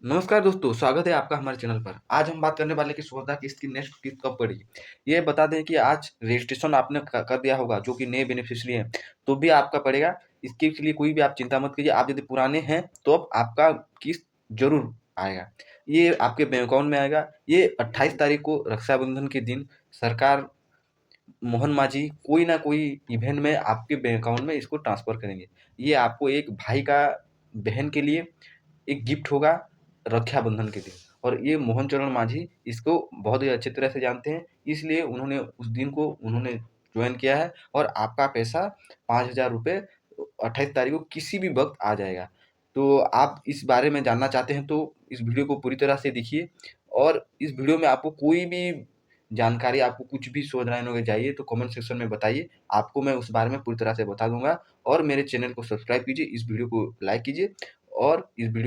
नमस्कार दोस्तों, स्वागत है आपका हमारे चैनल पर। आज हम बात करने वाले कि स्वच्छता की इसकी नेक्स्ट किस्त कब पड़ेगी। ये बता दें कि आज रजिस्ट्रेशन आपने कर दिया होगा जो कि नए बेनिफिशियरी हैं, तो भी आपका पड़ेगा। इसके लिए कोई भी आप चिंता मत कीजिए। आप यदि पुराने हैं तो अब आपका किस्त ज़रूर आएगा। ये आपके बैंक अकाउंट में आएगा। ये 28 तारीख को रक्षाबंधन के दिन सरकार मोहन मांझी कोई ना कोई इवेंट में आपके बैंक अकाउंट में इसको ट्रांसफ़र करेंगे। ये आपको एक भाई का बहन के लिए एक गिफ्ट होगा रक्षाबंधन के दिन। और ये मोहन चरण मांझी इसको बहुत ही अच्छी तरह से जानते हैं, इसलिए उन्होंने उस दिन को उन्होंने जॉइन किया है और आपका पैसा 5,000 रुपए 28 तारीख को किसी भी वक़्त आ जाएगा। तो आप इस बारे में जानना चाहते हैं तो इस वीडियो को पूरी तरह से देखिए। और इस वीडियो में आपको कोई भी जानकारी, आपको कुछ भी शोधरायन वगैरह चाहिए तो कमेंट सेक्शन में बताइए, आपको मैं उस बारे में पूरी तरह से बता दूँगा। और मेरे चैनल को सब्सक्राइब कीजिए, इस वीडियो को लाइक कीजिए और इस वीडियो